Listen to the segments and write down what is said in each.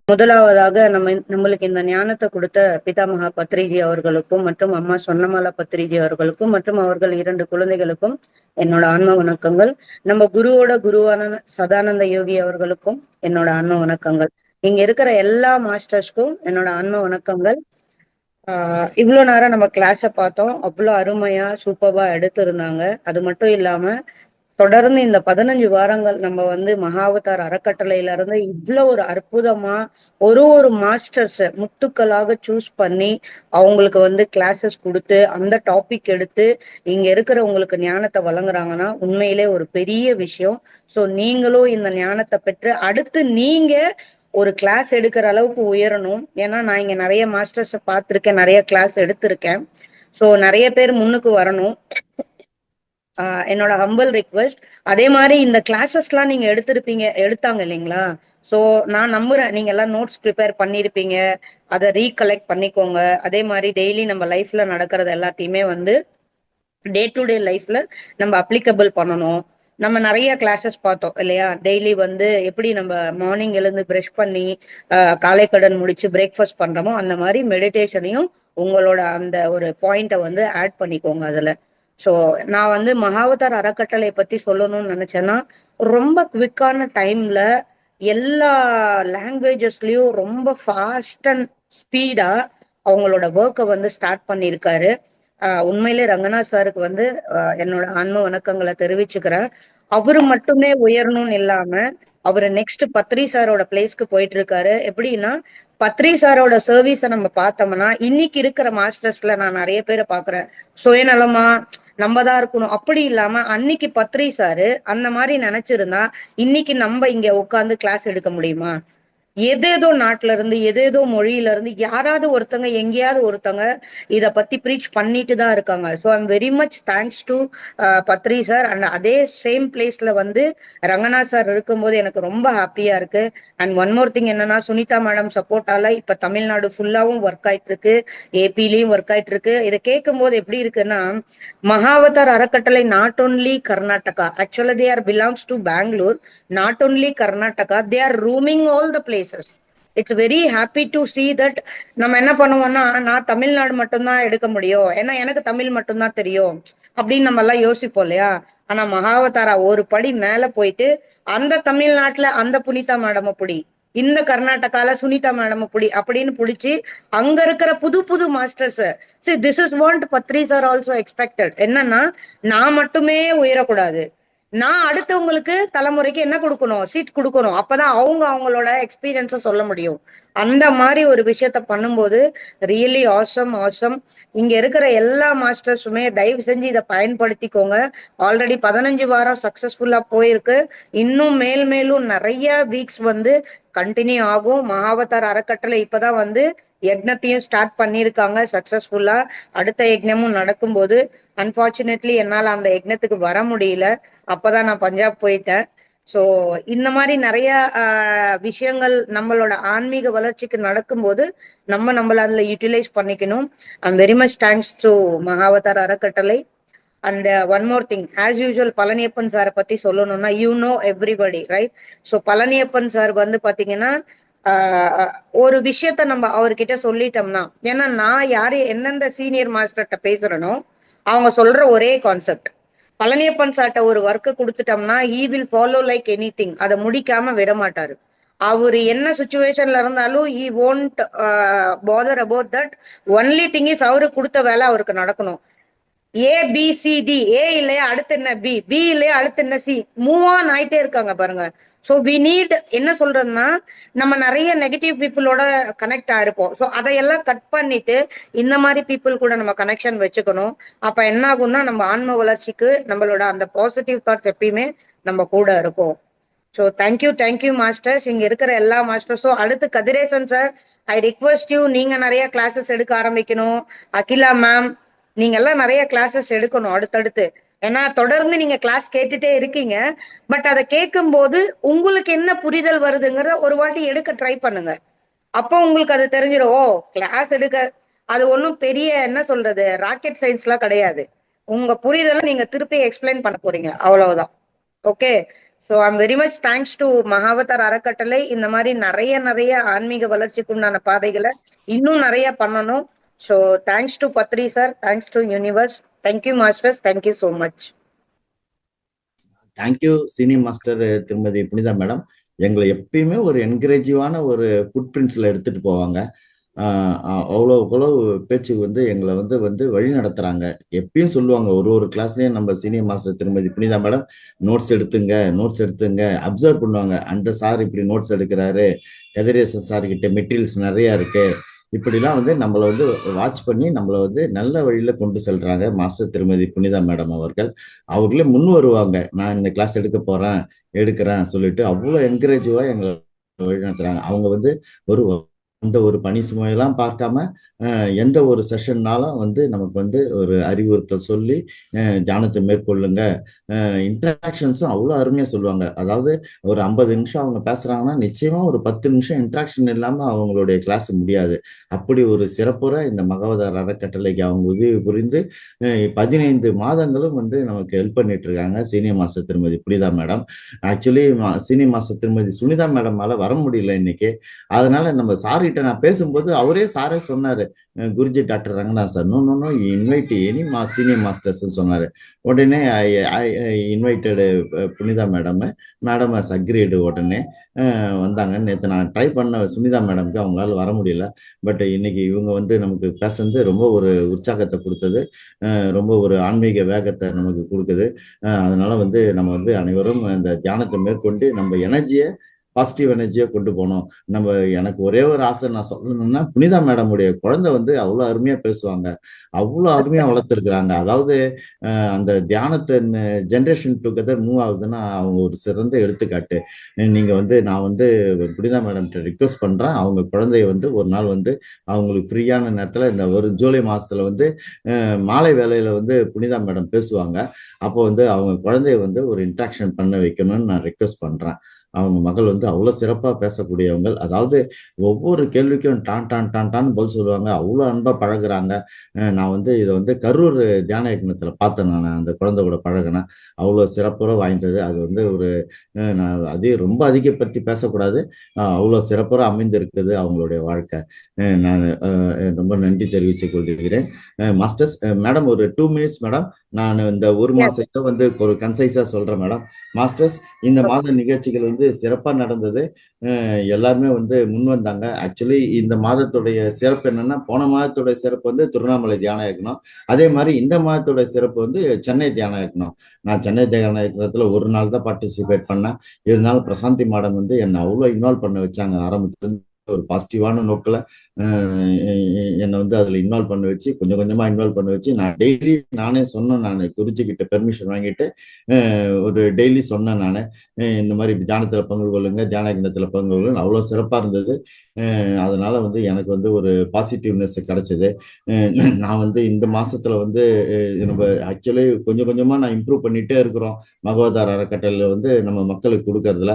முதலாவதாக நம்மளுக்கு இந்த ஞானத்தை கொடுத்த பிதாமகா பத்ரிஜி அவர்களுக்கும் மற்றும் அம்மா சொன்னமாலா பத்ரிஜி அவர்களுக்கும் மற்றும் அவர்கள் 2 குழந்தைகளுக்கும் என்னோட ஆன்ம வணக்கங்கள். நம்ம குருவோட குருவான சதானந்த யோகி அவர்களுக்கும் என்னோட ஆன்ம வணக்கங்கள். இங்க இருக்கிற எல்லா மாஸ்டர்ஸ்க்கும் என்னோட ஆன்ம வணக்கங்கள். இவ்வளவு நேரம் நம்ம கிளாஸ பார்த்தோம். அவ்வளவு அருமையா சூப்பர்வா எடுத்திருந்தாங்க. அது மட்டும் இல்லாம தொடர்ந்து இந்த 15 வாரங்கள் நம்ம மகாவதார் அறக்கட்டளையில இருந்து இவ்வளவு ஒரு அற்புதமா ஒரு மாஸ்டர்ஸ் முத்துக்களாக சூஸ் பண்ணி அவங்களுக்கு கிளாஸஸ் கொடுத்து அந்த டாபிக் எடுத்து இங்க இருக்கிறவங்களுக்கு ஞானத்தை வழங்குறாங்கன்னா உண்மையிலே ஒரு பெரிய விஷயம். சோ நீங்களும் இந்த ஞானத்தை பெற்று அடுத்து நீங்க ஒரு கிளாஸ் எடுக்கிற அளவுக்கு உயரணும். ஏன்னா நான் இங்க நிறைய மாஸ்டர்ஸ பார்த்திருக்கேன், நிறைய கிளாஸ் எடுத்திருக்கேன். சோ நிறைய பேர் முன்னுக்கு வரணும். என்னோட ஹம்பிள் ரிக்வெஸ்ட். அதே மாதிரி இந்த கிளாஸஸ் எல்லாம் நீங்க எடுத்தாங்க இல்லைங்களா? சோ நான் நம்புறேன் நீங்க எல்லாம் நோட்ஸ் ப்ரிப்பேர் பண்ணிருப்பீங்க, அதை ரீகலெக்ட் பண்ணிக்கோங்க. அதே மாதிரி டெய்லி நம்ம லைஃப்ல நடக்கிறது எல்லாத்தையுமே டே டு டே லைஃப்ல நம்ம அப்ளிகபிள் பண்ணணும். நம்ம நிறைய கிளாஸஸ் பார்த்தோம் இல்லையா? டெய்லி எப்படி நம்ம மார்னிங் எழுந்து பிரஷ் பண்ணி காலை கடன் முடிச்சு பிரேக்ஃபாஸ்ட் பண்றோமோ அந்த மாதிரி மெடிடேஷனையும் உங்களோட அந்த ஒரு பாயிண்ட ஆட் பண்ணிக்கோங்க அதுல. சோ நான் மகாவதார் அறக்கட்டளை பத்தி சொல்லணும்னு நினைச்சேன்னா, ரொம்ப குவிக்கான டைம்ல எல்லா லாங்குவேஜஸ்லயும் ரொம்ப ஃபாஸ்ட் அண்ட் ஸ்பீடா அவங்களோட ஒர்க்கை ஸ்டார்ட் பண்ணியிருக்காரு. உண்மையிலே ரங்கநாத் சாருக்கு என்னோட ஆன்ம வணக்கங்களை தெரிவிச்சுக்கிறேன். அவரு மட்டுமே உயரணும்னு இல்லாம அவரு நெக்ஸ்ட் பத்ரி சாரோட பிளேஸ்க்கு போயிட்டு இருக்காரு. எப்படின்னா பத்ரி சாரோட சர்வீஸை நம்ம பார்த்தோம்னா இன்னைக்கு இருக்கிற மாஸ்டர்ஸ்ல நான் நிறைய பேரை பாக்குறேன். சுயநலமா நம்ம தான் இருக்கணும் அப்படி இல்லாம அன்னைக்கு பத்ரி சாரு அந்த மாதிரி நினைச்சிருந்தா இன்னைக்கு நம்ம இங்க உட்கார்ந்து கிளாஸ் எடுக்க முடியுமா? எதேதோ நாட்டுல இருந்து எதேதோ மொழியில இருந்து யாராவது ஒருத்தங்க எங்கேயாவது ஒருத்தங்க இத பத்தி ப்ரீச் பண்ணிட்டு தான் இருக்காங்க. So I'm very much thanks to Badri sir. And அதே சேம் பிளேஸ்ல ரங்கநாத் சார் இருக்கும்போது எனக்கு ரொம்ப ஹாப்பியா இருக்கு. அண்ட் ஒன் மோர் திங் என்னன்னா, சுனிதா மேடம் சப்போர்ட்டால இப்ப தமிழ்நாடு ஃபுல்லாவும் ஒர்க் ஆயிட்டு இருக்கு, ஏபிலையும் ஒர்க் ஆயிட்டு இருக்கு. இதை கேட்கும் போது எப்படி இருக்குன்னா, மகாவதார் அறக்கட்டளை நாட் ஓன்லி கர்நாடகா, ஆக்சுவலா they are belongs to Bangalore, not only Karnataka, they are roaming all the places. It's very happy to see that. நம்ம என்ன பண்ணுவோம்னா, நான் தமிழ்நாடு மட்டும்தான் எடுக்க முடியும், ஏன்னா எனக்கு தமிழ் மட்டும்தான் தெரியும் அப்படின்னு நம்ம எல்லாம் யோசிப்போம் இல்லையா? ஆனா மகாவதாரா ஒரு படி மேல போயிட்டு அந்த தமிழ்நாட்டுல அந்த புனிதா மேடம் புடி, இந்த கர்நாடகால சுனிதா மேடம் புடி அப்படின்னு புடிச்சு அங்க இருக்கிற புது புது masters. see this is what Badri sir also expected. என்னன்னா நான் மட்டுமே உயரக்கூடாது, நான் அடுத்தவங்களுக்கு தலைமுறைக்கு என்ன கொடுக்கணும், சீட் கொடுக்கணும். அப்பதான் அவங்க அவங்களோட எக்ஸ்பீரியன்ஸ சொல்ல முடியும். அந்த மாதிரி ஒரு விஷயத்த பண்ணும்போது ரியலி ஆசம் ஆசம். இங்க இருக்கிற எல்லா மாஸ்டர்ஸுமே தயவு செஞ்சு இதை பயன்படுத்திக்கோங்க. ஆல்ரெடி 15 வாரம் சக்சஸ்ஃபுல்லா போயிருக்கு. இன்னும் மேலும் நிறைய வீக்ஸ் கண்டினியூ ஆகும். மகாவதார் அறக்கட்டளை இப்பதான் யக்னத்தையும் ஸ்டார்ட் பண்ணிருக்காங்க சக்சஸ்ஃபுல்லா. அடுத்த யக்னமும் நடக்கும்போது அன்பார்ச்சுனேட்லி என்னால அந்த யக்னத்துக்கு வர முடியல, அப்பதான் நான் பஞ்சாப் போயிட்டேன். சோ இந்த மாதிரி நிறைய விஷயங்கள் நம்மளோட ஆன்மீக வளர்ச்சிக்கு நடக்கும்போது நம்மள அதுல யூட்டிலைஸ் பண்ணிக்கணும். I'm very much thanks to Mahavatar அறக்கட்டளை. And one more thing, as usual Palaniappan சாரை பத்தி சொல்லணும்னா you know everybody right? So Palaniappan sir பாத்தீங்கன்னா ஒரு விஷயத்த நம்ம அவர்கிட்ட சொல்லிட்டோம்னா, ஏன்னா நான் யாரு எந்தெந்த சீனியர் மாஸ்டர்கிட்ட பேசுறேனோ அவங்க சொல்ற ஒரே கான்செப்ட், பழனியப்பன் சார்ட்ட ஒரு ஒர்க்கு கொடுத்துட்டோம்னா he will follow like any thing, அதை முடிக்காம விட மாட்டாரு. அவரு என்ன சுச்சுவேஷன்ல இருந்தாலும் he won't bother about that. Only thing is அவருக்கு கொடுத்த வேலை அவருக்கு நடக்கணும். ஏபிசிடி, ஏ இல்லையா அடுத்து என்ன பி, பி இல்லையா அடுத்து என்ன சி, மூவ் ஆன் ஆயிட்டே இருக்காங்க பாருங்க. சோ வி நீட் என்ன சொல்றதுன்னா, நம்ம நிறைய நெகட்டிவ் பீப்புளோட கனெக்ட் ஆயிருப்போம். சோ அதையெல்லாம் கட் பண்ணிட்டு இந்த மாதிரி பீப்புள் கூட நம்ம கனெக்ஷன் வச்சுக்கணும். அப்ப என்ன ஆகும்னா நம்ம ஆன்ம வளர்ச்சிக்கு நம்மளோட அந்த பாசிட்டிவ் தாட்ஸ் எப்பயுமே நம்ம கூட இருக்கும். ஸோ தேங்க்யூ மாஸ்டர்ஸ், இங்க இருக்கிற எல்லா மாஸ்டர்ஸும். அடுத்து Kathiresan sir, I request you, நீங்க நிறைய கிளாஸஸ் எடுக்க ஆரம்பிக்கணும். அகிலா மேம், நீங்க எல்லாம் நிறைய கிளாஸஸ் எடுக்கணும் அடுத்தடுத்து. ஏன்னா தொடர்ந்து நீங்க கிளாஸ் கேட்டுட்டே இருக்கீங்க. பட் அதை கேட்கும் போது உங்களுக்கு என்ன புரிதல் வருதுங்கிற ஒரு வாட்டி எடுக்க ட்ரை பண்ணுங்க. அப்போ உங்களுக்கு அது தெரிஞ்சிடும். ஓ, கிளாஸ் எடுக்க அது ஒன்றும் பெரிய என்ன சொல்றது ராக்கெட் சயின்ஸ் எல்லாம் கிடையாது. உங்க புரிதலை நீங்க திருப்பி எக்ஸ்பிளைன் பண்ண போறீங்க, அவ்வளவுதான். Okay, so I'm very much thanks to Mahavatar அறக்கட்டளை. இந்த மாதிரி நிறைய ஆன்மீக வளர்ச்சிக்கு உண்டான பாதைகளை இன்னும் நிறைய பண்ணணும். So thanks to Badri sir, thanks to universe. Thank you masters, thank you so much. Thank you senior master திருமதி புனிதா மேடம். எங்களை எப்பயுமே ஒரு என்கரேஜிவான ஒரு ஃபுட் பிரிண்ட்ஸ்ல எடுத்துட்டு போவாங்க. அவ்வளோ பேச்சு வந்து எங்களை வந்து வழி நடத்துறாங்க. எப்பயும் சொல்லுவாங்க, ஒரு கிளாஸ்லயும் நம்ம சீனியர் மாஸ்டர் திருமதி புனிதா மேடம் நோட்ஸ் எடுத்துங்க அப்சர்வ் பண்ணுவாங்க. அந்த சார் இப்படி நோட்ஸ் எடுக்கிறாரு, கதிரேசன் சார் கிட்ட மெட்டீரியல்ஸ் நிறைய இருக்கு, இப்படிலாம் வந்து நம்மளை வந்து வாட்ச் பண்ணி நம்மளை வந்து நல்ல வழியில கொண்டு செல்றாங்க மாஸ்டர் திருமதி புனிதா மேடம் அவர்கள். அவர்களே முன் வருவாங்க, நான் இந்த கிளாஸ் எடுக்கிறேன் சொல்லிட்டு அவ்வளோ என்கரேஜிவா எங்களை வழி நடத்துறாங்க. அவங்க வந்து ஒரு பணி சுமையெல்லாம் பார்க்காம எந்த ஒரு செஷன்னாலும் வந்து நமக்கு வந்து ஒரு அறிவுறுத்தல் சொல்லி தியானத்தை மேற்கொள்ளுங்க. இன்ட்ராக்ஷன்ஸும் அவ்வளோ அருமையாக சொல்லுவாங்க. அதாவது ஒரு 50 நிமிஷம் அவங்க பேசுறாங்கன்னா நிச்சயமா ஒரு 10 நிமிஷம் இன்ட்ராக்ஷன் இல்லாமல் அவங்களுடைய கிளாஸ் முடியாது. அப்படி ஒரு சிறப்புற இந்த மகாவதார் அறக்கட்டளைக்கு அவங்க உதவி புரிந்து 15 மாதங்களும் வந்து நமக்கு ஹெல்ப் பண்ணிட்டு இருக்காங்க சீனியர் மாஸ்டர் திருமதி Punitha madam. Actually senior master திருமதி சுனிதா மேடம் மேல வர முடியல இன்னைக்கு. அதனால நம்ம சார்கிட்ட நான் பேசும்போது சாரே சொன்னாரு, Guruji doctor Ranganath sir, no invite any senior masters சொன்னாரு. உடனே I invited Punitha madam has agreed. உடனே வந்தாங்க. நேற்று நான் ட்ரை பண்ண சுனிதா மேடம்க்கு அவங்களால வர முடியல. பட் இன்னைக்கு இவங்க வந்து நமக்கு பேசுறது ரொம்ப ஒரு உற்சாகத்தை கொடுத்தது, ரொம்ப ஒரு ஆன்மீக வேகத்தை நமக்கு கொடுக்குது. அதனால வந்து நம்ம வந்து அனைவரும் அந்த தியானத்தை மேற்கொண்டு நம்ம பாசிட்டிவ் எனர்ஜியா கொண்டு போனோம். எனக்கு ஒரே ஒரு ஆசை நான் சொல்லணும்னா, புனிதா மேடமுடைய குழந்தை வந்து அவ்வளோ அருமையா பேசுவாங்க, அவ்வளோ அருமையா வளர்த்துருக்குறாங்க. அதாவது அந்த தியானத்தை ஜென்ரேஷன் டுகெதர் மூவ் ஆகுதுன்னா அவங்க ஒரு சிறந்த எடுத்துக்காட்டு. நீங்க வந்து நான் வந்து புனிதா மேடம்கிட்ட ரிக்வெஸ்ட் பண்றேன், அவங்க குழந்தைய வந்து ஒரு நாள் வந்து அவங்களுக்கு ஃப்ரீயான நேரத்துல இந்த ஒரு ஜூலை மாசத்துல வந்து மாலை வேலையில வந்து புனிதா மேடம் பேசுவாங்க. அப்போ வந்து அவங்க குழந்தைய வந்து ஒரு இன்ட்ராக்ஷன் பண்ண வைக்கணும்னு நான் ரிக்வெஸ்ட் பண்றேன். அவங்க மகள் வந்து அவ்வளோ சிறப்பா பேசக்கூடியவங்க. அதாவது ஒவ்வொரு கேள்விக்கும் டான் பதில் சொல்லுவாங்க, அவ்வளோ அன்பா பழகுறாங்க. நான் வந்து இதை வந்து கரூர் தியான இயக்கணத்துல பார்த்தேன். நான் அந்த குழந்தை கூட பழகினேன். அவ்வளோ சிறப்புற வாய்ந்தது. அது வந்து ஒரு நான் ரொம்ப பற்றி பேசக்கூடாது, அவ்வளோ சிறப்புற அமைந்திருக்குது அவங்களுடைய வாழ்க்கை. நான் ரொம்ப நன்றி தெரிவித்துக் கொள்கிறேன். மாஸ்டர்ஸ் மேடம், ஒரு 2 மினிட்ஸ் மேடம். நான் இந்த ஒரு மாசத்தை வந்து ஒரு கன்சைஸா சொல்றேன் மேடம். மாஸ்டர்ஸ், இந்த மாத நிகழ்ச்சிகள் வந்து சிறப்பா நடந்தது. எல்லாருமே வந்து முன் வந்தாங்க. ஆக்சுவலி இந்த மாதத்துடைய சிறப்பு என்னன்னா, போன மாதத்துடைய சிறப்பு வந்து திருவண்ணாமலை தியான இயக்கணும். அதே மாதிரி இந்த மாதத்துடைய சிறப்பு வந்து சென்னை தியான இயக்கணும். நான் சென்னை தியான இயக்கத்துல ஒரு நாள் தான் பார்ட்டிசிபேட் பண்ணேன். இருந்தாலும் பிரசாந்தி மேடம் வந்து என்னை அவ்வளோ இன்வால்வ் பண்ண வச்சாங்க. ஆரம்பத்துல ஒரு பாசிட்டிவான நோக்கில் என்னை வந்து அதில் இன்வால்வ் பண்ண வச்சு கொஞ்சம் கொஞ்சமாக இன்வால்வ் பண்ண வச்சு நான் டெய்லி நானே சொன்னேன். நான் குருஜிக்கிட்ட பெர்மிஷன் வாங்கிட்டு ஒரு டெய்லி சொன்னேன். நான் இந்த மாதிரி தியானத்தில் பங்கு கொள்ளுங்க, தியான கிண்ணத்தில் பங்கு கொள்ளுங்க. அவ்வளோ சிறப்பாக இருந்தது. அதனால வந்து எனக்கு வந்து ஒரு பாசிட்டிவ்னஸ் கிடைச்சது. நான் வந்து இந்த மாசத்துல வந்து நம்ம ஆக்சுவலி கொஞ்சம் கொஞ்சமாக நான் இம்ப்ரூவ் பண்ணிட்டே இருக்கிறோம். மகோதார் அறக்கட்டளையில் வந்து நம்ம மக்களுக்கு கொடுக்கறதுல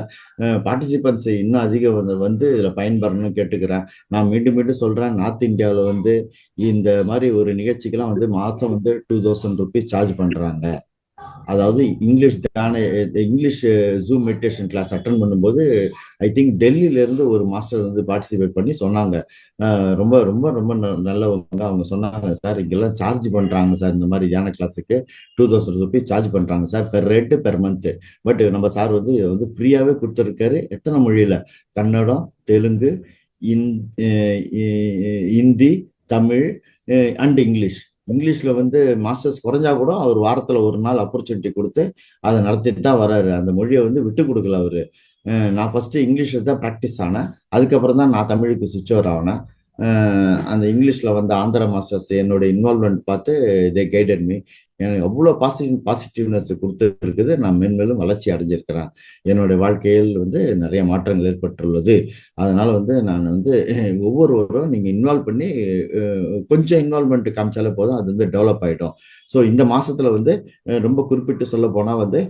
பார்ட்டிசிபென்ட்ஸ் இன்னும் அதிகம் வந்து இதில் பயன்பெறணும்னு கேட்டுக்கிறேன். நான் மீண்டும் சொல்றேன், நார்த் இந்தியாவில் வந்து இந்த மாதிரி ஒரு நிகழ்ச்சிக்கெல்லாம் வந்து மாசம் வந்து 2000 rupees சார்ஜ் பண்றாங்க. அதாவது English zoom meditation class attend பண்ணும்போது ஐ திங்க் டெல்லியில இருந்து ஒரு மாஸ்டர் வந்து பார்ட்டிசிபேட் பண்ணி சொன்னாங்க. ரொம்ப ரொம்ப ரொம்ப நல்லவங்க. அவங்க சொன்னாங்க, சார் இங்கெல்லாம் சார்ஜ் பண்றாங்க சார், இந்த மாதிரி தியான கிளாஸுக்கு 2000 rupees சார்ஜ் பண்றாங்க சார், பெர் மந்த். பட் நம்ம சார் வந்து இதை வந்து ஃப்ரீயாவே கொடுத்துருக்காரு. எத்தனை மொழியில? கன்னடம், தெலுங்கு, ஹிந்தி, தமிழ் அண்ட் இங்கிலீஷ்ல வந்து மாஸ்டர்ஸ் குறைஞ்சா கூட அவர் வாரத்துல ஒரு நாள் ஆப்பர்ச்சுனிட்டி கொடுத்து அதை நடத்திட்டு தான் வர்றாரு. அந்த மொழியை வந்து விட்டு கொடுக்கல அவரு. நான் ஃபர்ஸ்ட் இங்கிலீஷ்ல தான் ப்ராக்டிஸ் ஆனேன். அதுக்கப்புறம் தான் நான் தமிழுக்கு சுவிட்ச் ஓவர் ஆனேன். அந்த இங்கிலீஷ்ல வந்து ஆந்திரா மாஸ்டர்ஸ் என்னோட இன்வால்வ்மெண்ட் பார்த்து தே கைடட் மீ. எனக்கு அவ்வளோ பாசிட்டிவ்னஸ் கொடுத்துருக்குது. நான் மேன்மேலும் வளர்ச்சி அடைஞ்சிருக்கிறேன். என்னுடைய வாழ்க்கையில் வந்து நிறைய மாற்றங்கள் ஏற்பட்டுள்ளது. அதனால வந்து நான் வந்து ஒவ்வொருவரும் நீங்க இன்வால்வ் பண்ணி கொஞ்சம் இன்வால்வ்மெண்ட் காமிச்சாலே போதும், அது வந்து டெவலப் ஆகிடும். ஸோ இந்த மாசத்துல வந்து ரொம்ப குறிப்பிட்டு சொல்ல போனா வந்து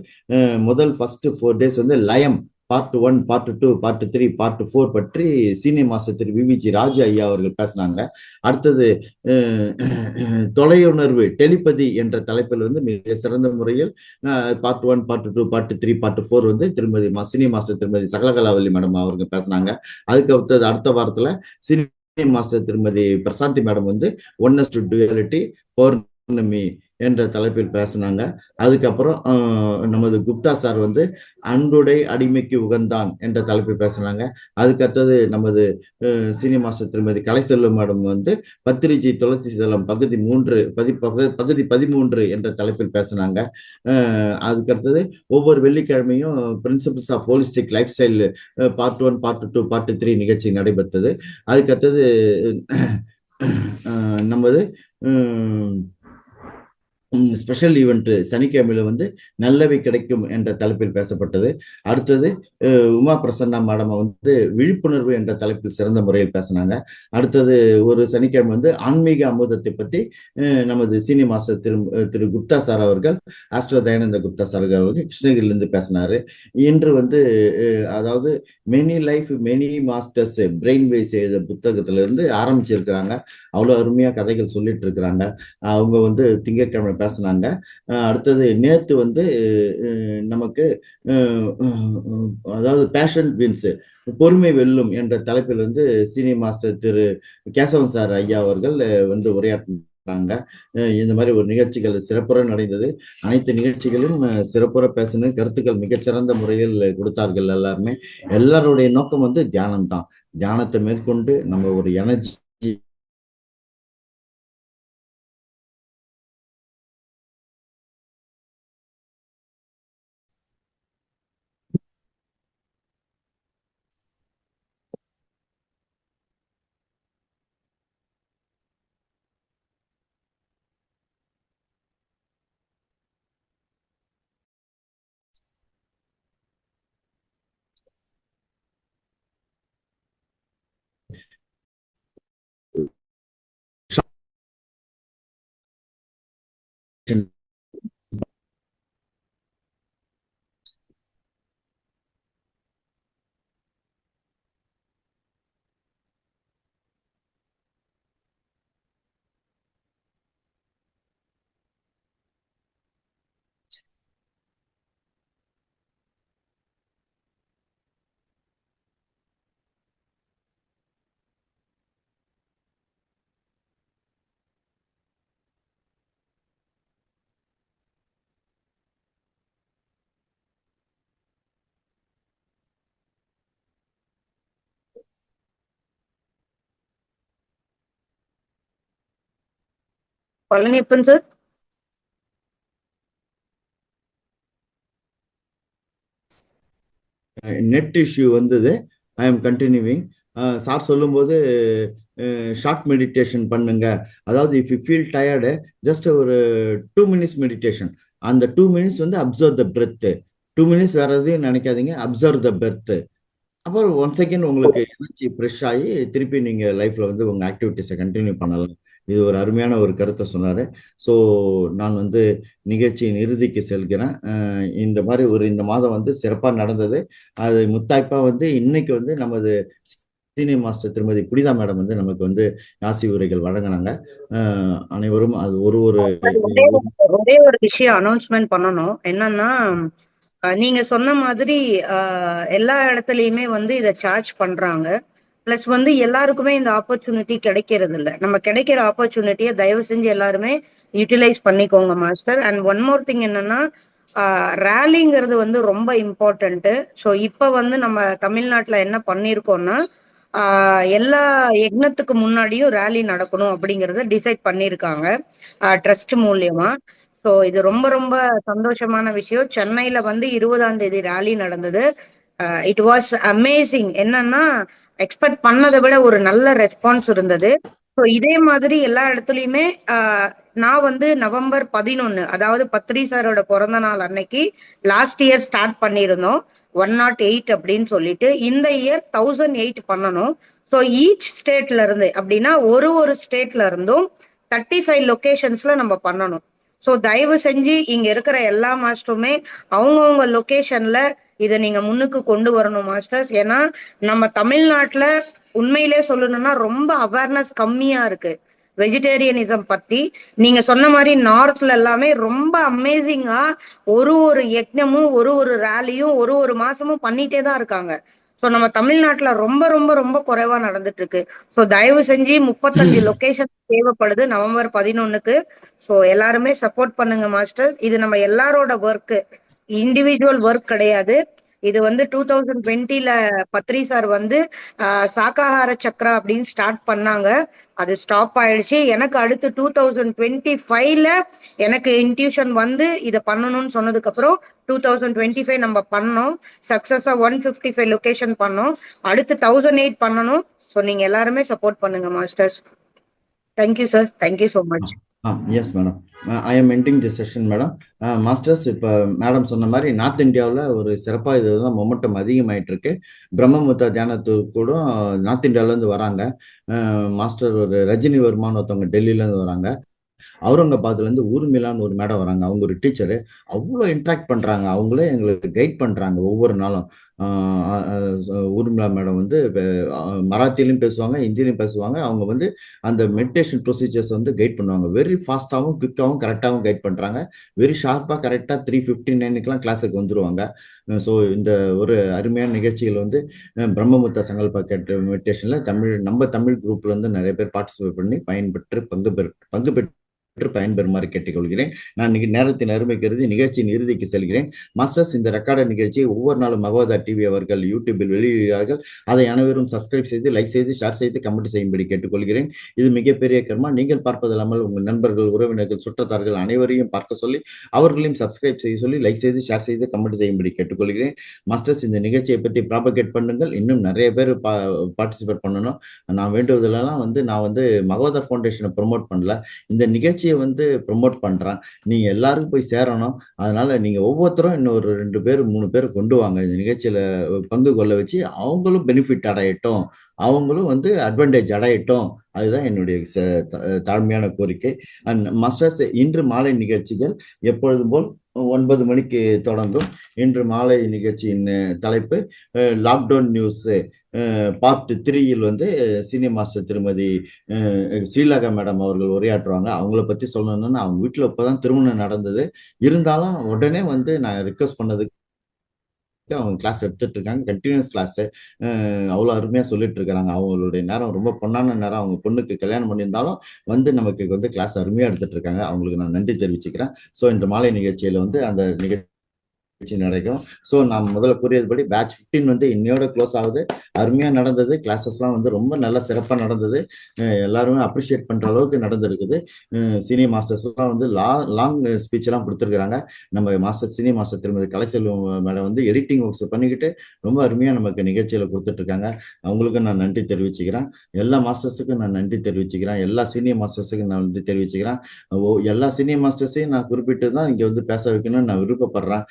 முதல் ஃபர்ஸ்ட் 4 days வந்து லயம் பார்ட் 1, பார்ட் 2, பார்ட் 3, பார்ட் 4 பற்றி சீனியர் மாஸ்டர் திரு விவிஜி ராஜு ஐயா அவர்கள் பேசினாங்க. அடுத்தது தொலையுணர்வு டெலிபதி என்ற தலைப்பில் வந்து மிக சிறந்த முறையில் பார்ட் 1, பார்ட் 2, பார்ட் 3, பார்ட் 4 வந்து திருமதி சீனியர் மாஸ்டர் திருமதி சகலகலாவல்லி மேடம் அவர்கள் பேசினாங்க. அதுக்கு அடுத்த வாரத்துல சீனியர் மாஸ்டர் திருமதி பிரசாந்தி மேடம் வந்து ஒன்னஸ் டு டுயாலிட்டி பௌர்ணமி என்ற தலைப்பில் பேசினாங்க. அதுக்கப்புறம் நமது குப்தா சார் வந்து அன்புடை அடிமைக்கு உகந்தான் என்ற தலைப்பில் பேசினாங்க. அதுக்கடுத்தது நமது சீனியர் மாஸ்டர் திருமதி கலைசெல்வம் மேடம் வந்து பத்திரிஜி துளசி செல்லம் பகுதி 13 என்ற தலைப்பில் பேசினாங்க. அதுக்கடுத்தது ஒவ்வொரு வெள்ளிக்கிழமையும் principles of holistic life style part 1, part 2, part 3 நிகழ்ச்சி நடைபெற்றது. அதுக்கடுத்தது நமது ஸ்பெஷல் ஈவெண்ட் சனிக்கிழமையில வந்து நல்லவை கிடைக்கும் என்ற தலைப்பில் பேசப்பட்டது. அடுத்தது உமா பிரசன்னா மேடம் வந்து விழிப்புணர்வு என்ற தலைப்பில் சிறந்த முறையில் பேசினாங்க. அடுத்தது ஒரு சனிக்கிழமை வந்து ஆன்மீக அமுதத்தை பற்றி நமது சீனியர் மாஸ்டர் திரு குப்தா சார் அவர்கள், ஆஸ்ட்ரோ தயானந்த குப்தா சார் அவர்கள் கிருஷ்ணகிரியிலிருந்து பேசினாரு. இன்று வந்து அதாவது many life many masters Brian Weiss எழுத புத்தகத்திலிருந்து ஆரம்பிச்சிருக்கிறாங்க. அவ்வளோ அருமையா கதைகள் சொல்லிட்டு இருக்கிறாங்க. அவங்க வந்து திங்கட்கிழமை பேசினாங்க. அடுத்தது நேத்து வந்து நமக்கு அதாவது பேஷன் வின்ஸ் பொறுமை வெல்லும் என்ற தலைப்பில் வந்து சீனியர் மாஸ்டர் திரு கேசவன் சார் ஐயா அவர்கள் வந்து உரையாற்றினாங்க. இந்த மாதிரி ஒரு நிகழ்ச்சிகள் சிறப்புற நடந்தது. அனைத்து நிகழ்ச்சிகளும் சிறப்புற பேசின கருத்துக்கள் மிகச்சிறந்த முறையில் கொடுத்தார்கள். எல்லாருமே எல்லாருடைய நோக்கம் வந்து தியானம் தான். தியானத்தை மேற்கொண்டு நம்ம ஒரு energy Palaniappan sir. Net issue வந்தது. I am continuing. சார் சொல்லும்போது ஷார்ட் மெடிடேஷன் பண்ணுங்க. அதாவது if you feel tired just ஒரு 2 minutes மெடிடேஷன். அந்த 2 minutes வந்து அப்சர்வ் த பிரெத். 2 minutes வேற எதையும் நினைக்காதீங்க, அப்சர்வ் த பிரெத். அப்புறம் ஒன் செகண்ட் உங்களுக்கு எனர்ஜி ஃப்ரெஷ் ஆகி திருப்பி நீங்க லைஃப்ல வந்து உங்க ஆக்டிவிட்டிஸை கண்டினியூ பண்ணலாம். இது ஒரு அருமையான ஒரு கருத்தை சொன்னாரு. ஸோ நான் வந்து நிகழ்ச்சியின் இறுதிக்கு செல்கிறேன். இந்த மாதிரி இந்த மாதம் வந்து சிறப்பாக நடந்தது. அது முத்தாய்ப்பா வந்து இன்னைக்கு வந்து நமது சீனியர் மாஸ்டர் திருமதி புனிதா மேடம் வந்து நமக்கு வந்து ஆசி உரைகள் வழங்கினாங்க. அனைவரும் அது ஒரே ஒரு விஷயம் அனௌன்ஸ்மெண்ட் பண்ணணும். என்னன்னா, நீங்க சொன்ன மாதிரி எல்லா இடத்துலயுமே வந்து இதை சார்ஜ் பண்றாங்க. பிளஸ் வந்து எல்லாருக்குமே இந்த ஆப்பர்ச்சுனிட்டி கிடைக்கிறது இல்ல. நம்ம கிடைக்கிற ஆப்பர்ச்சுனிட்டியை தயவு செஞ்சு எல்லாருமே யூட்டிலைஸ் பண்ணிக்கோங்க master. And one more thing என்னன்னா, ரேலிங்கிறது வந்து ரொம்ப இம்பார்ட்டன்ட். ஸோ இப்ப வந்து நம்ம தமிழ்நாட்டுல என்ன பண்ணிருக்கோம்னா, எல்லா யக்னத்துக்கு முன்னாடியும் ரேலி நடக்கணும் அப்படிங்கறத டிசைட் பண்ணிருக்காங்க ட்ரஸ்ட் மூலியமா. ஸோ இது ரொம்ப ரொம்ப சந்தோஷமான விஷயம். சென்னையில வந்து 20ஆம் தேதி ரேலி நடந்தது. It was amazing. என்னன்னா, எக்ஸ்பெக்ட் பண்ணதை விட ஒரு நல்ல ரெஸ்பான்ஸ் இருந்தது. ஸோ இதே மாதிரி எல்லா இடத்துலயுமே நான் வந்து நவம்பர் 11, அதாவது பத்ரி சாரோட பிறந்த நாள் அன்னைக்கு லாஸ்ட் இயர் ஸ்டார்ட் பண்ணியிருந்தோம் 108 அப்படின்னு சொல்லிட்டு. இந்த இயர் 1008 பண்ணணும். ஸோ ஈச் ஸ்டேட்ல இருந்து அப்படின்னா ஒரு ஸ்டேட்ல இருந்தும் 35 லொகேஷன்ஸ்ல நம்ம பண்ணணும். சோ தயவு செஞ்சு இங்க இருக்கிற எல்லா மாஸ்டருமே அவங்கவுங்க லொகேஷன்ல இதை நீங்க முன்னுக்கு கொண்டு வரணும் மாஸ்டர்ஸ். ஏன்னா நம்ம தமிழ்நாட்டுல உண்மையிலே சொல்லணும்னா ரொம்ப அவேர்னஸ் கம்மியா இருக்கு வெஜிடேரியனிசம் பத்தி. நீங்க சொன்ன மாதிரி நார்த்ல எல்லாமே ரொம்ப அமேசிங்கா ஒரு யக்ஞமும் ஒரு ரேலியும் ஒரு மாசமும் பண்ணிட்டே தான் இருக்காங்க. சோ நம்ம தமிழ்நாட்டுல ரொம்ப ரொம்ப ரொம்ப குறைவா நடந்துட்டு இருக்கு. சோ தயவு செஞ்சு 35 லொகேஷன் தேவைப்படுது நவம்பர் 11க்கு. சோ எல்லாருமே சப்போர்ட் பண்ணுங்க மாஸ்டர்ஸ். இது நம்ம எல்லாரோட ஒர்க், இண்டிவிஜுவல் ஒர்க் கிடையாது. இது வந்து 2020ல பத்ரி சார் வந்து சாக்காஹார சக்ரா அப்படின்னு ஸ்டார்ட் பண்ணாங்க. அது ஸ்டாப் ஆயிடுச்சு. எனக்கு அடுத்து 2025ல எனக்கு இன்ட்யூஷன் வந்து இதை பண்ணணும்னு சொன்னதுக்கு அப்புறம் 2025 நம்ம பண்ணோம். சக்சஸா 155 லொகேஷன் பண்ணோம். அடுத்து 1008 பண்ணணும். ஸோ நீங்க எல்லாருமே சப்போர்ட் பண்ணுங்க masters. Thank you sir, thank you so much. Yes madam, I am ending the session madam. Masters, இப்போ மேடம் சொன்ன மாதிரி நார்த் இந்தியாவில் ஒரு சிறப்பாக இதுதான் மொமெண்டம் அதிகமாயிட்டு இருக்கு. பிரம்மமுத்தா தியானத்துக்கு கூட நார்த் இந்தியாவிலேருந்து வராங்க. மாஸ்டர் ஒரு ரஜினி வர்மான்னு ஒருத்தவங்க டெல்லியிலேருந்து வராங்க. அவுரங்காபாத்லேருந்து ஊர்மிளான்னு ஒரு மேடம் வராங்க. அவங்க ஒரு டீச்சரு. அவ்வளோ இன்ட்ராக்ட் பண்ணுறாங்க. அவங்களே எங்களுக்கு கைட் பண்ணுறாங்க ஒவ்வொரு நாளும். ஊர்மிளா மேடம் வந்து மராத்திலையும் பேசுவாங்க, ஹிந்திலையும் பேசுவாங்க. அவங்க வந்து அந்த மெடிடேஷன் ப்ரொசீஜர்ஸ் வந்து கைட் பண்ணுவாங்க. வெரி ஃபாஸ்ட்டாகவும் குவிக்காகவும் கரெக்டாகவும் கைட் பண்ணுறாங்க. வெரி ஷார்ப்பாக கரெக்டாக 3:59 கிளாஸுக்கு வந்துருவாங்க. ஸோ இந்த ஒரு அருமையான நிகழ்ச்சிகள் வந்து பிரம்மமுத்தா சங்கல்ப மெடிடேஷனில் நம்ம தமிழ் குரூப்ல இருந்து நிறைய பேர் பார்ட்டிசிபேட் பண்ணி பயன்பெற்று பங்கு பெற்று பயன்பெறுமாறு கேட்டுக்கொள்கிறேன். நான் நேரத்தின் அருமை கருதி நிகழ்ச்சியின் இறுதிக்கு செல்கிறேன். மாஸ்டர்ஸ், இந்த ரெக்கார்டர் நிகழ்ச்சியை ஒவ்வொரு நாளும் மகோதா டிவி அவர்கள் யூடியூபில் வெளியிடுகிறார்கள். அதை அனைவரும் சப்ஸ்கிரைப் செய்து, லைக் செய்து, ஷேர் செய்து, கமெண்ட் செய்யும்படி கேட்டுக்கொள்கிறேன். இது மிகப்பெரிய கர்மா. நீங்கள் பார்ப்பதில்லாமல் உங்கள் நண்பர்கள், உறவினர்கள், சுற்றத்தார்கள் அனைவரையும் பார்க்க சொல்லி அவர்களையும் சப்ஸ்கிரைப் செய்ய சொல்லி, லைக் செய்து, ஷேர் செய்து, கமெண்ட் செய்யும்படி கேட்டுக்கொள்கிறேன். மாஸ்டர்ஸ், இந்த நிகழ்ச்சியை பற்றி ப்ராபகேட் பண்ணுங்கள். இன்னும் நிறைய பேர் பார்ட்டிசிபேட் பண்ணணும். நான் வேண்டுவதெல்லாம் வந்து நான் வந்து மகோதா ஃபவுண்டேஷனை ப்ரொமோட் பண்ணல, இந்த நிகழ்ச்சியை வந்து ப்ரொமோட் பண்றேன். நீங்க எல்லாருக்கும் போய் சேரணும். அதனால நீங்க ஒவ்வொருத்தரும் இன்னொரு 2 பேர் 3 பேர் கொண்டு வாங்க. இந்த நிகழ்ச்சியில பங்கு கொள்ள வச்சு அவங்களும் பெனிஃபிட் அடையட்டும், அவங்களும் வந்து அட்வான்டேஜ் அடையட்டும். அதுதான் என்னுடைய தாழ்மையான கோரிக்கை. அண்ட் மாஸ்டர்ஸ், இன்று மாலை நிகழ்ச்சிகள் எப்பொழுதும் போல் 9 மணிக்கு தொடங்கும். இன்று மாலை நிகழ்ச்சியின் தலைப்பு லாக்டவுன் நியூஸ் பார்ட் 3ல் வந்து சீனியர் மாஸ்டர் திருமதி ஸ்ரீலகா மேடம் அவர்கள் உரையாற்றுவாங்க. அவங்கள பத்தி சொல்லணும்னா அவங்க வீட்டில் இப்போதான் திருமணம் நடந்தது. இருந்தாலும் உடனே வந்து நான் ரிக்வஸ்ட் பண்ணதுக்கு அவங்க கிளாஸ் எடுத்துட்டு இருக்காங்க. Continues class. அவ்வளோ அருமையா சொல்லிட்டு இருக்கிறாங்க. அவங்களுடைய நேரம் ரொம்ப பொன்னான நேரம். அவங்க பொண்ணுக்கு கல்யாணம் பண்ணியிருந்தாலும் வந்து நமக்கு வந்து கிளாஸ் அருமையா எடுத்துட்டு இருக்காங்க. அவங்களுக்கு நான் நன்றி தெரிவிச்சுக்கிறேன். ஸோ இந்த மாலை நிகழ்ச்சியில வந்து அந்த நிகழ்ச்சி நடக்கும். ஸோ நான் முதல்ல கூறியதுபடி பேட்ச் 15 வந்து இன்னையோட க்ளோஸ் ஆகுது. அருமையா நடந்தது. கிளாஸஸ்லாம் வந்து ரொம்ப நல்ல சிறப்பாக நடந்தது. எல்லாருமே அப்ரிஷியேட் பண்ற அளவுக்கு நடந்திருக்குது. சீனியர் மாஸ்டர்ஸ்லாம் வந்து லாங் ஸ்பீச் எல்லாம் கொடுத்துருக்காங்க. நம்ம மாஸ்டர் சீனியர் மாஸ்டர் திருமதி கலைசெல்வம் மேடம் வந்து எடிட்டிங் ஒர்க்ஸ் பண்ணிக்கிட்டு ரொம்ப அருமையா நமக்கு நிகழ்ச்சியில கொடுத்துட்டு இருக்காங்க. அவங்களுக்கும் நான் நன்றி தெரிவிச்சுக்கிறேன். எல்லா மாஸ்டர்ஸுக்கும் நான் நன்றி தெரிவிச்சுக்கிறேன். எல்லா சீனியர் மாஸ்டர்ஸுக்கும் நான் நன்றி தெரிவிச்சுக்கிறேன். எல்லா சீனியர் மாஸ்டர்ஸையும் நான் குறிப்பிட்டு தான் இங்க வந்து பேச வைக்கணும்னு நான் விருப்பப்படுறேன்.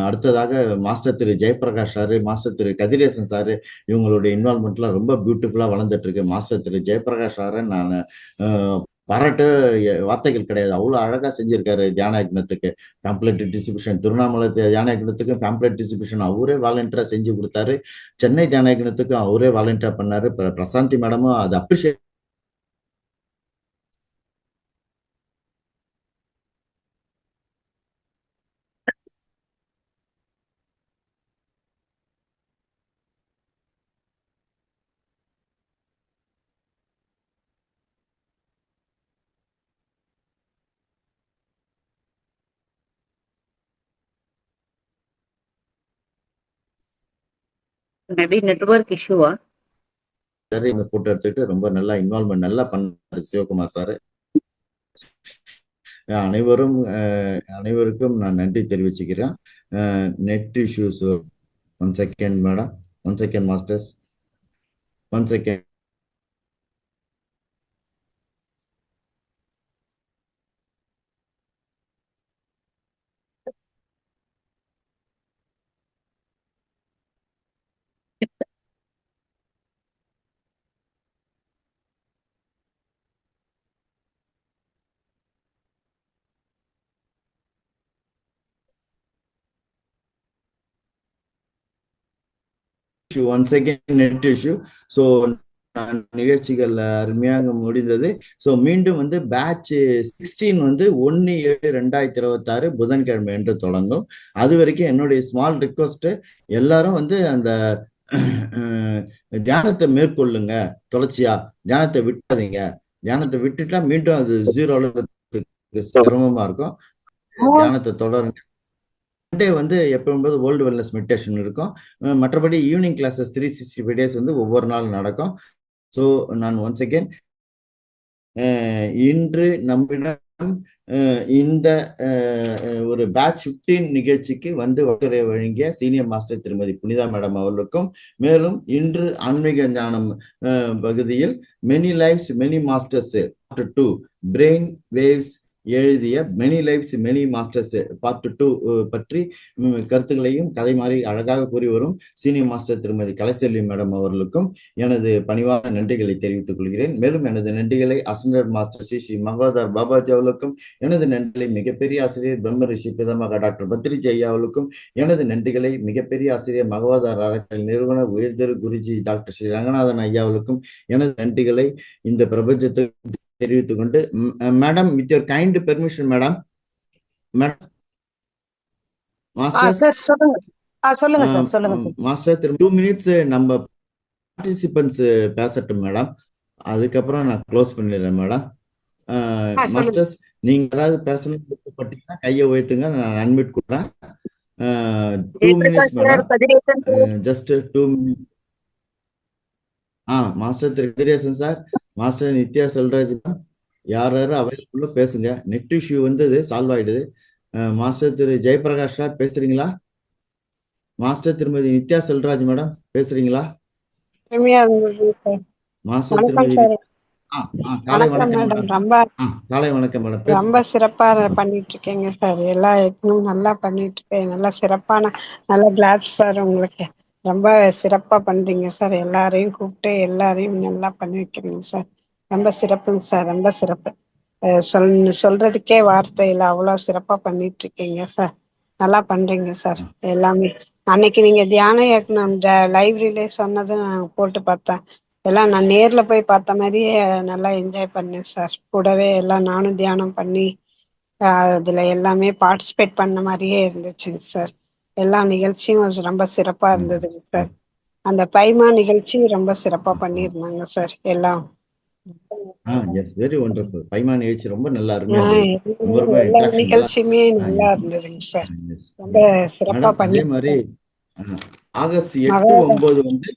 அடுத்ததாக மாஸ்டர் திரு ஜெயபிரகாஷ் சாரு, மாஸ்டர் திரு கதிரேசன் சாரு, இவங்களுடைய இன்வால்மெண்ட்லாம் ரொம்ப பியூட்டிஃபுல்லா வளர்ந்துட்டு இருக்கு. மாஸ்டர் திரு ஜெயபிரகாஷ் சாரை நான் பாராட்டு வார்த்தைகள் கிடையாது. அவ்வளவு அழகா செஞ்சிருக்காரு. தியான யக்னத்துக்கு பேம்ப்ளெட் டிஸ்ட்ரிபியூஷன், திருவண்ணாமலை தியான யக்னத்துக்கும் பேம்ப்ளெட் டிஸ்ட்ரிபியூஷன் அவரே வாலண்டியரா செஞ்சு கொடுத்தாரு. சென்னை தியான யக்னத்துக்கும் அவரே வாலண்டியரா பண்ணாரு. பிரசாந்தி மேடமும் அதை அப்ரிஷியேட் மேபி நெட்வொர்க் இஷ்யூவா? இந்த போட்டோ எடுத்துக்கிட்டு ரொம்ப நல்லா இன்வால்மெண்ட் நல்லா பண்ணாரு சிவகுமார் சார். அனைவருக்கும் நான் நன்றி தெரிவிச்சுக்கிறேன். Net issues. One second madam, one second masters, one second. Once again net issue. So நிகழ்ச்சிகள் அருமையாக முடிந்தது. ஸோ மீண்டும் வந்து பேட்ச் 16 வந்து 1/7/2026 புதன்கிழமை என்று தொடங்கும். அது வரைக்கும் என்னுடைய ஸ்மால் ரிக்வஸ்ட், எல்லாரும் வந்து அந்த தியானத்தை மேற்கொள்ளுங்க. தொடர்ச்சியா தியானத்தை விட்டாதீங்க. தியானத்தை விட்டுட்டா மீண்டும் அது ஜீரோல சிரமமா இருக்கும். தியானத்தை தொடருங்க. சண்டே வந்து எப்போது வேர்ல்டு வெல்னஸ் மெடிடேஷன் இருக்கும். மற்றபடி ஈவினிங் கிளாஸஸ் 365 டேஸ் வந்து ஒவ்வொரு நாளும் நடக்கும். ஸோ நான் ஒன்ஸ் அகேன் இன்று நம்மிடம் இந்த ஒரு பேட்ச் 15 நிகழ்ச்சிக்கு வந்து வகுப்புரை வழங்கிய சீனியர் மாஸ்டர் திருமதி புனிதா மேடம் அவர்களுக்கும், மேலும் இன்று ஆன்மீக ஞானம் பகுதியில் many lives many masters part 2 brain waves எழுதிய many lives many masters part 2 பற்றி கருத்துக்களையும் கதை மாதிரி அழகாக கூறி வரும் சீனியர் மாஸ்டர் திருமதி கலைசெல்வி மேடம் அவர்களுக்கும் எனது பணிவான நன்றிகளை தெரிவித்துக் கொள்கிறேன். மேலும் எனது நன்றிகளை அசண்டர் மாஸ்டர் ஸ்ரீ மகோதர் பாபாஜி அவர்களுக்கும், எனது நன்றிகளை மிகப்பெரிய ஆசிரியர் பிரம்ம ரிஷி பிதமாக டாக்டர் பத்ரிஜி ஐயா அவர்களுக்கும், எனது நன்றிகளை மிகப்பெரிய ஆசிரியர் மகோதர் அறக்கட்டளை நிறுவன உயர்திரு குருஜி டாக்டர் ஸ்ரீ ரங்கநாதன் ஐயா அவர்களுக்கும் எனது நன்றிகளை இந்த பிரபஞ்சத்துக்கு தெரிவித்துக் கொண்டு, madam with your kind permission madam master 2 minutes நம்ம பார்ட்டிசிபென்ட்ஸ் பேசட்டும் மேடம். அதுக்கப்புறம் நான் க்ளோஸ் பண்ணிடுறேன் மேடம். மாஸ்டர்ஸ் நீங்க ஏதாவது பேசணும் விருப்பப்பட்டீங்கன்னா கையை உயர்த்துங்க, நான் அன்மியூட் கொடுறேன். 2 minutes madam, just 2 minutes. Master திரு கதிரேசன் சார், மாஸ்டர் நித்யா செல்வராஜ், யார் யாரும் அவைலபிளோ பேசுங்க. நெட் இஷ்யூ வந்து சால்வ் ஆயிடுது. மாஸ்டர் திரு ஜெயபிரகாஷ் சார் பேசுறீங்களா? மாஸ்டர் திருமதி நித்யா செல்வராஜ் மேடம் பேசுறீங்களா? மாஸ்டர் திருமதி காலை வணக்கம் மேடம். காலை வணக்கம் மேடம். ரொம்ப சிறப்பா பண்ணிட்டு இருக்கீங்க சார். எல்லா இன்னும் நல்லா பண்ணிட்டு இருக்கேன். நல்லா சிறப்பான நல்ல கிளாப்ஸ் சார். உங்களுக்கு ரொம்ப சிறப்பா பண்றீங்க சார். எல்லாரையும் கூப்பிட்டு எல்லாரையும் நல்லா பண்ணி வைக்கிறீங்க சார். ரொம்ப சிறப்புங்க சார். ரொம்ப சிறப்பு. சொல்றதுக்கே வார்த்தை இல்லை, அவ்வளோ சிறப்பா பண்ணிட்டு இருக்கீங்க சார். நல்லா பண்றீங்க சார் எல்லாமே. அன்னைக்கு நீங்க தியான இயக்கணும் லைப்ரரியிலே சொன்னதை நான் போட்டு பார்த்தேன். எல்லாம் நான் நேர்ல போய் பார்த்த மாதிரியே நல்லா என்ஜாய் பண்ணேன் சார். கூடவே எல்லாம் நானும் தியானம் பண்ணி அதுல எல்லாமே பார்ட்டிசிபேட் பண்ண மாதிரியே இருந்துச்சுங்க சார். எல்லா நிகழ்ச்சியும் ரொம்ப சிறப்பா இருந்ததுங்க சார். அந்த பைமா நிகழ்ச்சி ரொம்ப சிறப்பா பண்ணியிருந்தாங்க சார் எல்லாம். Very wonderful. பைமா நிகழ்ச்சி ரொம்ப நல்லா எல்லா நிகழ்ச்சியுமே நல்லா இருந்ததுங்க சார். ரொம்ப சிறப்பா பண்ணி. அதே மாதிரி ஆகஸ்ட் 8, 9 வந்து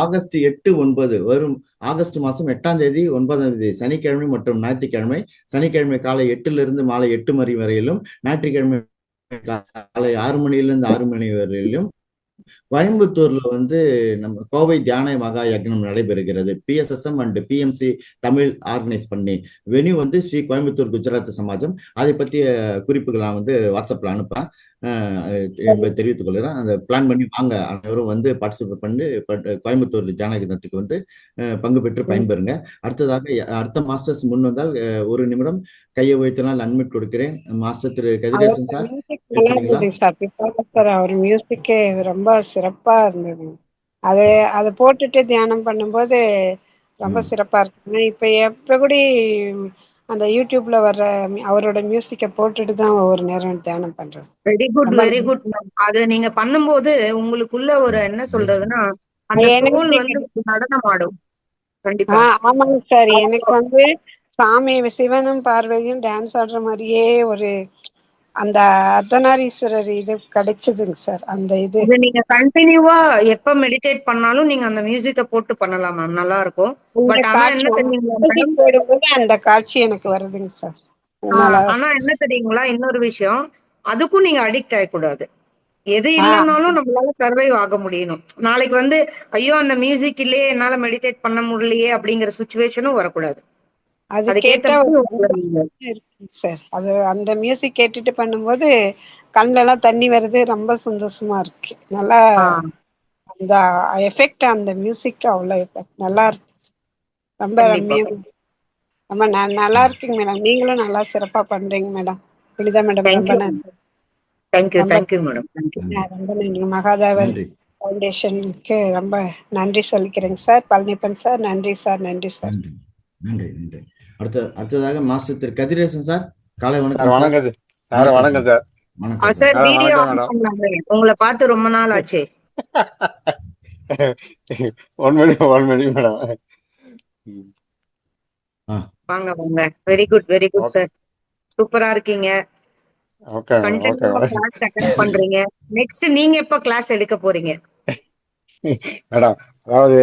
ஆகஸ்ட் 8, 9 வரும். ஆகஸ்ட் மாசம் 8ஆம் தேதி 9ஆம் தேதி சனிக்கிழமை மற்றும் ஞாயிற்றுக்கிழமை. சனிக்கிழமை காலை 8 மாலை 8 மணி வரையிலும், ஞாயிற்றுக்கிழமை காலை 6 மணியிலிருந்து 6 மணி வரையிலும் கோயம்புத்தூர்ல வந்து நம்ம கோவை தியான மகா யக்னம் நடைபெறுகிறது. PSSM and PMC Tamil organise பண்ணி. வென்யூ வந்து ஸ்ரீ கோயம்புத்தூர் குஜராத் சமாஜம். அதை பற்றிய குறிப்புகள் நான் வந்து வாட்ஸ்அப்ல அனுப்பேன், தெரிவித்துக் கொள்கிறேன். அந்த பிளான் பண்ணி வாங்க, அனைவரும் வந்து பார்ட்டிசிபேட் பண்ணி கோயம்புத்தூர் தியான யக்னத்துக்கு வந்து பங்கு பெற்று பயன்பெறுங்க. அடுத்ததாக அடுத்த மாஸ்டர்ஸ் முன் வந்தால் 1 நிமிடம் கையை உயர்த்தினால் அன்மியூட் கொடுக்கிறேன். மாஸ்டர் திரு கதிரேசன் சார் பேசுறீங்களா? அவர் மியூசிக்கே ரொம்ப சிறப்பா இருந்தது. அதை போட்டுட்டு தியானம் பண்ணும்போது ரொம்ப சிறப்பா இருக்கு. இப்ப எப்ப கூட அந்த யூடியூப்ல வர்ற அவரோட மியூசிக்கை போட்டுட்டு தான் ஒவ்வொரு நேரம் தியானம் பண்றது. Very good, very good. அது நீங்க பண்ணும்போது உங்களுக்குள்ள ஒரு என்ன சொல்றதுன்னா அந்த சோல் வந்து நடனம் ஆடும். கண்டிப்பா. ஆமாங்க சார். எனக்கு வந்து சாமி சிவனும் பார்வதியும் டான்ஸ் ஆடுற மாதிரியே ஒரு அந்த அர்த்தநாரீஸ்வரர் இது கிடைச்சதுங்க சார். அந்த இது நீங்க கண்டினியூவா எப்ப மெடிடேட் பண்ணாலும் நீங்க அந்த மியூசிக்க போட்டு பண்ணலாம் மேம், நல்லா இருக்கும். பட் ஆனா என்ன தெரியுங்களா, அந்த காட்சி எனக்கு வருதுங்க சார். ஆனா என்ன தெரியுங்களா, இன்னொரு விஷயம், அதுக்கும் நீங்க அடிக்ட் ஆகக்கூடாது. எது இல்லைன்னாலும் நம்மளால சர்வைவ் ஆக முடியணும். நாளைக்கு வந்து ஐயோ அந்த மியூசிக் இல்லையே என்னால மெடிடேட் பண்ண முடியலையே அப்படிங்கிற சுச்சுவேஷனும் வரக்கூடாது. அது கேட்டா சார், அது அந்த மியூசிக் கேட்டுட்டு பண்ணும்போது கண்ணுல எல்லாம் தண்ணி வருது. ரொம்ப சந்தோஷமா இருக்கு. நல்லா அந்த எஃபெக்ட், அந்த மியூசிக் அவ்வளவு எஃபெக்ட் நல்லா இருக்கு. ரொம்ப ரம்மியம். ரொம்ப நல்லா இருக்குங்க மேடம். நீங்களும் நல்லா சிறப்பா பண்றீங்க மேடம். புனிதா மேடம் ரொம்ப நன்றி. Thank you madam. ரொம்ப நன்றி. மகாதேவர் ஃபவுண்டேஷனுக்கு ரொம்ப நன்றி சொல்லிக்கிறேங்க சார். பழனிப்பன் சார், நன்றி சார், நன்றி சார். நன்றி நன்றி நன்றி. அடுத்ததாக மாஸ்டர் திரு கதிரேசன் சார், காலை சார் வணக்கம் சார். வணக்கம் சார். வணக்கம் சார். வணக்கம் சார் மேடம் வீடியோ வணக்கம் ஆன் மேடம். பண்ணாங்க. உங்களை பார்த்து ரொம்ப நாள் ஆச்சு. 1 minute மேடம். வாங்க வாங்க. Very good sir. சூப்பரா இருக்கீங்க. ஓகே கண்டினியூவா கிளாஸ் அட்டெண்ட் பண்றீங்க. நெக்ஸ்ட் நீங்க எப்ப கிளாஸ் எடுக்க போறீங்க? மேடம், அதாவது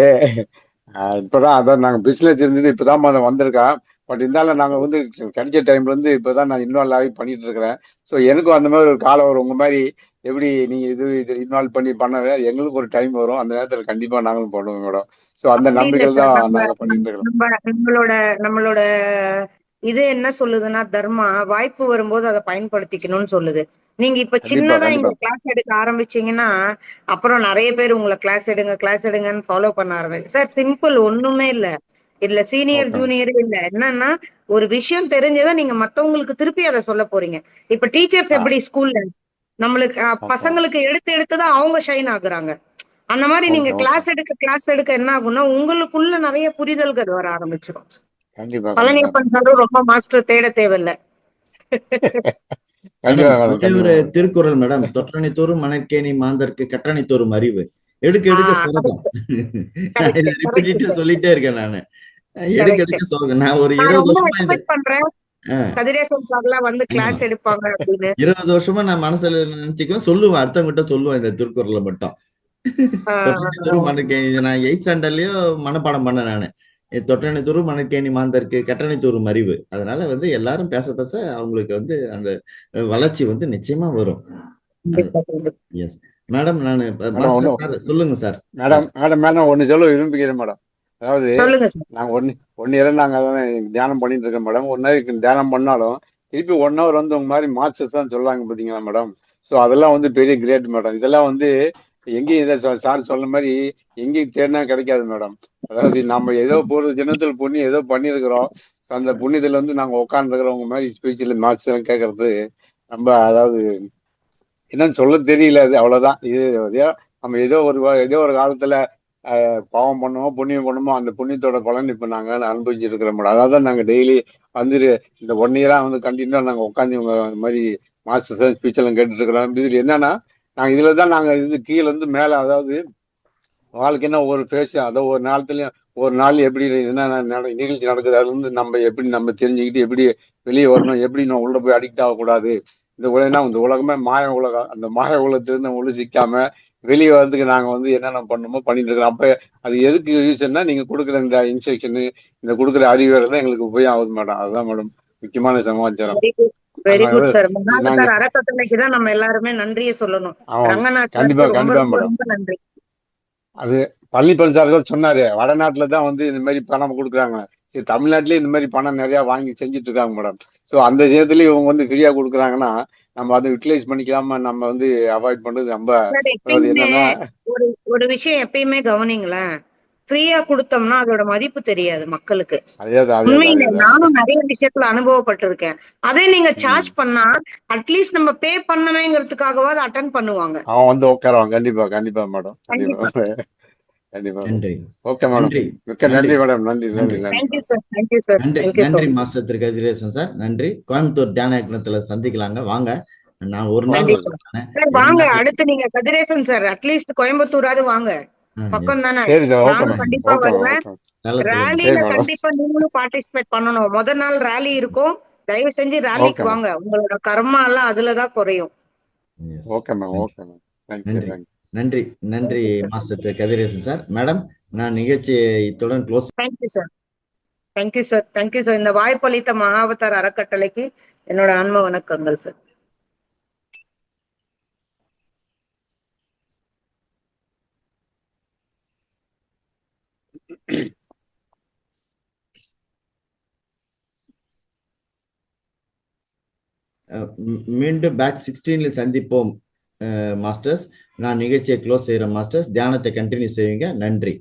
இப்பதான் அதான் நாங்க பிசினஸ் இருந்தது, இப்பதான் மேடம் வந்திருக்கேன். பட் இருந்தாலும் நாங்க வந்து கிடைச்ச டைம்ல இருந்து இப்பதான் நான் இன்வால்வ் ஆகி பண்ணிட்டு இருக்கிறேன். ஸோ எனக்கும் அந்த மாதிரி ஒரு காலம் வரும். உங்க மாதிரி எப்படி நீங்க இது இன்வால்வ் பண்ண எங்களுக்கு ஒரு டைம் வரும். அந்த நேரத்துல கண்டிப்பா நாங்களும் பண்ணுவோம் மேடம். ஸோ அந்த அப்படி இல்ல நம்பிக்கையில் சார். தான் நாங்க பண்ணிட்டு இருக்கிறோம். நம்மளோட இது என்ன சொல்லுதுன்னா, தர்மா வாய்ப்பு வரும்போது அதை பயன்படுத்திக்கணும்னு சொல்லுது. நீங்க இப்ப கண்டிப்பா சின்னதா இங்க கண்டிப்பா கிளாஸ் எடுக்க ஆரம்பிச்சீங்கன்னா, அப்புறம் நிறைய பேர் உங்களை கிளாஸ் எடுங்கன்னு ஃபாலோ பண்ண ஆரம்பிச்சு. சார் சிம்பிள், ஒண்ணுமே இல்ல. இதுல சீனியர் ஓகே ஜூனியர் இல்ல. என்னன்னா, ஒரு விஷயம் தெரிஞ்சதா நீங்க மத்தவங்களுக்கு திருப்பி அதை சொல்ல போறீங்க. இப்ப டீச்சர்ஸ் எப்படி ஸ்கூல்ல நம்மளுக்கு ஓகே பசங்களுக்கு எடுத்துதான் அவங்க ஷைன் ஆகுறாங்க. அந்த மாதிரி நீங்க ஓகே ஓகே கிளாஸ் எடுக்க என்ன ஆகும்னா, உங்களுக்குள்ள நிறைய புரிதல்கள் வர ஆரம்பிச்சிடும். கண்டிப்பா கண்டிப்பா பழனியப்பன் சாரும் ரொம்ப மாஸ்டர் தேட தேவையில்ல. கண்டிப்பா மேடம், மேடம் ஒரே கண்டிப்பா ஒரு மேடம். திருக்குறள் மேடம். தொற்றணி தோறும் மணற்கேணி மாந்தர்க்கு கற்றணி தோறும் அறிவு எடுக்க சொர்க்கம். நான் இதை ரிப்பீட்டா சொல்லிட்டே இருக்கேன் நானு. எடுக்க சொர்க்கம். நான் ஒரு நான் 20 ரொம்ப வருஷமா இது எக்ஸ்பெக்ட் பண்றேன் கதிரேசன் சார்லாம் வந்து கிளாஸ் எடுப்பாங்க அப்படின்னு. 20 வருஷமா நான் மனசுல நினைச்சுக்குவேன், சொல்லுவேன், அடுத்தவங்கிட்ட சொல்லுவேன் இந்த திருக்குறளை மட்டும். தொற்றணி தோறும் மணற்கேணி, நான் 8th ஸ்டாண்டர்ட்லயும் மனப்பாடம் பண்ணேன் நானு. தொற்றணி தோறும் மணற்கேணி மாந்தர்க்கு கற்றணி தோறும் அறிவு. அதனால வந்து எல்லாரும் பேச பேச அவங்களுக்கு வந்து அந்த வளர்ச்சி வந்து நிச்சயமா வரும். எஸ் மேடம், நான் மாஸ்டர் சார் சொல்லுங்க சார். மேடம் ஒன்னு சொல்ல விரும்புகிறேன் மேடம். அதாவது சொல்லுங்க சார். நாங்க ஒன்னு இடம் நாங்க தியானம் பண்ணிட்டு இருக்கோம் மேடம். 1 hour தியானம் பண்ணாலும் திருப்பி 1 hour வந்து உங்க மாதிரி மாஸ்டர்ஸ் தான் சொல்லுவாங்க பாத்தீங்களா மேடம். ஸோ அதெல்லாம் வந்து பெரிய கிரேட் மேடம். இதெல்லாம் வந்து எங்கேயும் இதை சார் சொன்ன மாதிரி எங்கேயும் தேடினா கிடைக்காது மேடம். அதாவது நம்ம ஏதோ ஒரு ஜனத்துல புண்ணியம் ஏதோ பண்ணியிருக்கிறோம். அந்த புண்ணியத்துல வந்து நாங்க உட்காந்துருக்கிறோம். உங்க மாதிரி ஸ்பீச்சில் மாஸ்டர் கேட்கறது ரொம்ப, அதாவது என்னன்னு சொல்ல தெரியல. அது அவ்வளவுதான். இது நம்ம ஏதோ ஒரு காலத்துல பாவம் பண்ணுமோ புண்ணியம் பண்ணுமோ அந்த புண்ணியத்தோட பலன் இப்ப நாங்க அனுபவிச்சுட்டு இருக்கிற மேடம். அதாவது நாங்க டெய்லி வந்து இந்த 1 year வந்து கண்டினியூவா நாங்க உட்காந்து உங்க மாதிரி மாஸ்டர் ஸ்பீச் எல்லாம் கேட்டுட்டு இருக்கிறோம். இது என்னன்னா, நாங்க இதுலதான் நாங்க இது கீழே இருந்து மேல, அதாவது வாழ்க்கைன்னா ஒரு பேச அதை ஒரு நாளத்துலயும் ஒரு நாள் எப்படி என்ன நிகழ்ச்சி நடக்குது, அதுல இருந்து நம்ம எப்படி நம்ம தெரிஞ்சுக்கிட்டு எப்படி வெளியே வரணும், எப்படி நம்ம உள்ள போய் அடிக்ட் ஆகக்கூடாது. இந்த உலகம்னா இந்த உலகமே மாய உலகம். அந்த மாய உலகத்திலிருந்து உள்ள சிக்காம வெளியே வரதுக்கு நாங்க வந்து என்னென்ன பண்ணணுமோ பண்ணிட்டு இருக்கிறோம். அப்ப அது எதுக்கு யூஸ்ன்னா, நீங்க கொடுக்குற இந்த இன்ஸ்ட்ரக்ஷனு, இந்த கொடுக்குற அறிவுரை தான் எங்களுக்கு போய் ஆகுது மேடம். அதுதான் மேடம் முக்கியமான சமாச்சாரம். Very good sir. நாங்க அறக்கட்டளைக்குதான் நம்ம எல்லாருமே நன்றியை சொல்லணும். ரங்கநாத் கண்டிப்பா சாருக்கு ரொம்ப கண்டிப்பா ரொம்ப மேடம். ரொம்ப நன்றி. அது பழனிப்பன் சார்கள் சொன்னாரு, வடநாட்டுல தான் வந்து இந்த மாதிரி பணம் கொடுக்குறாங்க. சரி, தமிழ்நாட்டிலேயே இந்த மாதிரி பணம் நிறைய வாங்கி செஞ்சுட்டு இருக்காங்க மேடம். ஸோ அந்த விஷயத்துலயும் இவங்க வந்து ஃப்ரீயா கொடுக்குறாங்கன்னா நம்ம அதை யூட்டிலைஸ் பண்ணிக்காம நம்ம வந்து அவாய்ட் பண்றது ரொம்ப, அதாவது என்னன்னா, ஒரு விஷயம் எப்பயுமே கவனிங்களேன். ஃப்ரீயா கொடுத்தோம்னா அதோட மதிப்பு தெரியாது மக்களுக்கு. உண்மையில நானும் நிறைய விஷயத்துல அனுபவப்பட்டிருக்கேன். அதே நீங்க சார்ஜ் பண்ணா அட்லீஸ்ட் நம்ம பே பண்ணவேங்கிறதுக்காகவாது அட்டென்ட் பண்ணுவாங்க. அவன் வந்து உட்காருவான். கண்டிப்பா கண்டிப்பா மேடம். கண்டிப்பா கண்டிப்பா. Okay madam. மிக்க நன்றி மேடம். நன்றி நன்றி தேங்க்யூ சார். Thank you sir. நன்றி மாஸ்டர் திரு கதிரேசன் சார். நன்றி. கோயம்புத்தூர் தியான யக்னத்துல சந்திக்கலாங்க. வாங்க, நான் ஒரு நாள் வாங்க. அடுத்து நீங்க கதிரேசன் சார் அட்லீஸ்ட் கோயம்புத்தூராவது வாங்க. பக்கம் தானே. நானும் கண்டிப்பா வருவேன். ரேலியில கண்டிப்பா நீங்களும் பார்ட்டிசிபேட் பண்ணணும். முதல் நாள் ரேலி இருக்கும். தயவு செஞ்சு ரேலிக்கு வாங்க. உங்களோட கர்மா எல்லாம் அதுலதான் குறையும். நன்றி நன்றி மாஸ்டர் திரு கதிரேசன் சார். மேடம், நான் நிகழ்ச்சியை இத்துடன் close. Thank you sir. Thank you sir. Thank you sir. இந்த வாய்ப்பளித்த மகாவதார் அறக்கட்டளைக்கு என்னோட ஆன்ம வணக்கங்கள் சார். மீண்டும் பேட்ச் 16 சந்திப்போம் மாஸ்டர்ஸ். நான் நிகழ்ச்சியை க்ளோஸ் செய்யறேன் மாஸ்டர்ஸ். தியானத்தை கண்டினியூ செய்யுங்க. நன்றி.